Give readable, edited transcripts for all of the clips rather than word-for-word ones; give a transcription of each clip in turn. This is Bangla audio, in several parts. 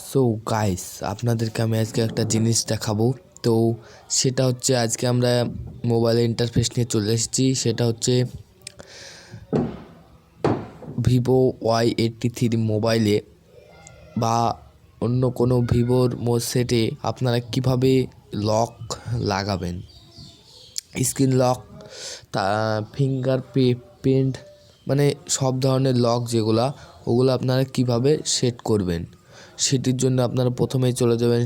সো গাইস, আপনাদেরকে আমি আজকে একটা জিনিস দেখাবো। তো সেটা হচ্ছে, আজকে আমরা মোবাইলের ইন্টারফেস নিয়ে চলে এসেছি। সেটা হচ্ছে ভিভো Y83 মোবাইলে বা অন্য কোনো ভিভোর সেটে আপনারা কিভাবে লক লাগাবেন, স্ক্রিন লক, তা ফিঙ্গার প্রিন্ট, মানে সব ধরনের লক যেগুলো, ওগুলো আপনারা কিভাবে সেট করবেন। সেটির জন্য আপনারা প্রথমেই চলে যাবেন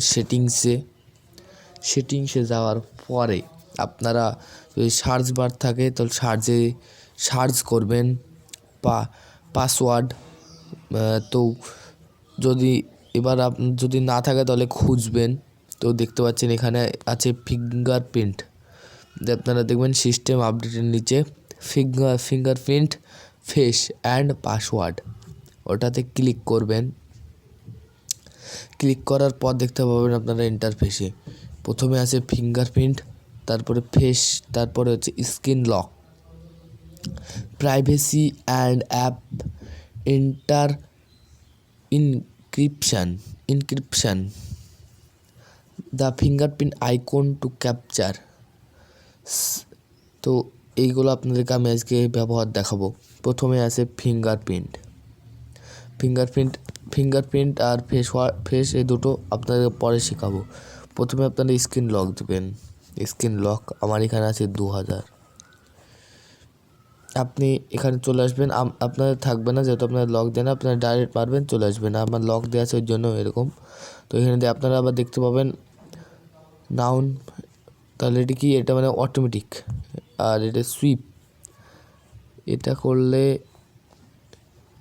সেটিংসে যাওয়ার পরে আপনারা যদি সার্চ বার থাকে তো সার্চ করবেন পাসওয়ার্ড। তো যদি এবার যদি না থাকে তাহলে খুঁজবেন। তো দেখতে পাচ্ছেন এখানে আছে ফিঙ্গারপ্রিন্ট। আপনারা দেখবেন সিস্টেম আপডেটের নিচে ফিঙ্গারপ্রিন্ট ফেস অ্যান্ড পাসওয়ার্ড, ওটাতে ক্লিক করবেন। ক্লিক করার পর দেখতে পাবেন আপনারা ইন্টারফেসে প্রথমে আছে ফিঙ্গারপ্রিন্ট, তারপরে ফেস, তারপরে হচ্ছে screen lock, privacy and app inscription, the fingerprint icon to capture. তো এইগুলো আপনাদেরকে আমি আজকে ব্যবহার দেখাবো। প্রথমে আছে ফিঙ্গারপ্রিন্ট আর ফেস, এই দুটো আপনাদের পরে শেখাবো। প্রথমে আপনারা স্ক্রিন লক দেবেন। স্ক্রিন লক আমার এখানে আছে 2000। আপনি এখানে চলে আসবেন, আপনাদের থাকবে না, যেহেতু আপনারা লক দেন, আপনারা ডাইরেক্ট মারবেন, চলে আসবেন। আমার লক দেওয়া আছে ওই জন্য এরকম। তো এখানে দিয়ে আপনারা আবার দেখতে পাবেন নাউন, তাহলে এটা কি, এটা মানে অটোমেটিক, আর এটা সুইপ। এটা করলে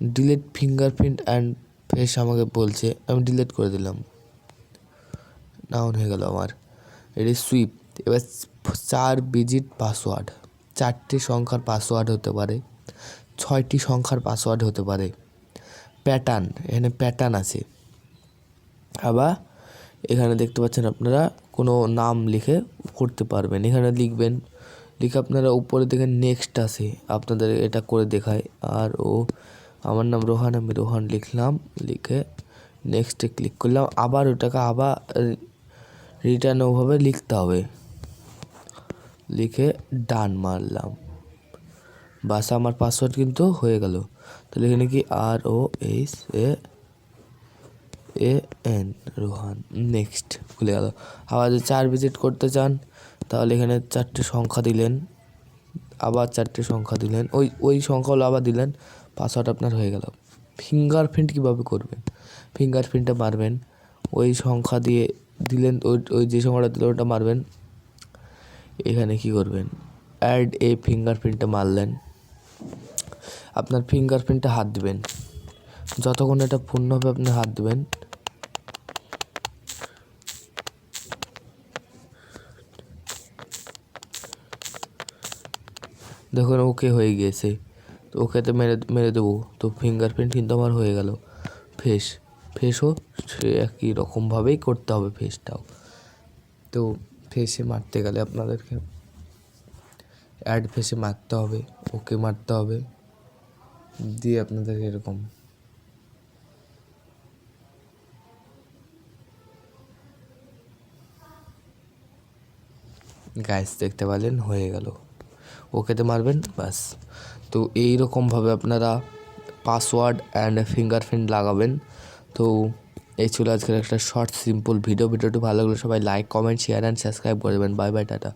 ডিলিট ফিঙ্গারপ্রিন্ট অ্যান্ড ফেস আমাকে বলছে, আমি ডিলিট করে দিলাম, নাউন হয়ে গেল আমার। এটা সুইপ। এবার 4 ডিজিট পাসওয়ার্ড, 4টি সংখ্যার পাসওয়ার্ড হতে পারে, 6টি সংখ্যার পাসওয়ার্ড হতে পারে। প্যাটার্ন, এখানে প্যাটার্ন আছে। আবার এখানে দেখতে পাচ্ছেন আপনারা কোনো নাম লিখে করতে পারবেন। এখানে লিখে আপনারা উপরে দেখেন নেক্সট আছে, আপনাদের এটা করে দেখায়। আর আমার নাম রোহান, আমি রোহান লিখলাম, লিখে নেক্সটে ক্লিক করলাম। আবার ওটাকে আবার রিটার্ন ওভাবে লিখতে হবে, লিখে ডান মারলাম, বাস আমার পাসওয়ার্ড কিন্তু হয়ে গেল। তাহলে এখানে কি ROHAN, রোহান, নেক্সট খুলে গেল। আবার যদি 4 ভিজিট করতে চান তাহলে এখানে 4টে সংখ্যা দিলেন, আবার 4টে সংখ্যা দিলেন, ওই সংখ্যাগুলো আবার দিলেন, পাসওয়ার্ড আপনার হয়ে গেল। ফিঙ্গারপ্রিন্ট কীভাবে করবেন, ফিঙ্গারপ্রিন্টটা মারবেন, ওই সংখ্যা দিয়ে দিলেন, ওই যে সংখ্যাটা দিলেন ওটা মারবেন। এখানে কি করবেন, অ্যাড এ ফিঙ্গারপ্রিন্টটা মারলেন, আপনার ফিঙ্গারপ্রিন্টে হাত দিবেন, যতক্ষণ এটা পূর্ণ হবে আপনি হাত দিবেন। দেখুন ওকে হয়ে গিয়েছে, তো ওকেতে মেরে দেবো। তো ফিঙ্গারপ্রিন্ট কিন্তু আমার হয়ে গেল। ফেসও সে একই রকমভাবেই করতে হবে ফেসটাও। তো ফেসে মারতে গেলে আপনাদেরকে অ্যাড ফেসে মারতে হবে, ওকে মারতে হবে, দিয়ে আপনাদের এরকম গাইস দেখতে পেলেন হয়ে গেল, ওকেতে মারবেন বাস। তো এইরকমভাবে আপনারা পাসওয়ার্ড অ্যান্ড ফিঙ্গারপ্রিন্ট লাগাবেন। তো এই ছিল আজকের একটা শর্ট সিম্পল ভিডিওটি ভালো লাগলে সবাই like, comment, share and subscribe করে দেবেন। Bye bye, tata.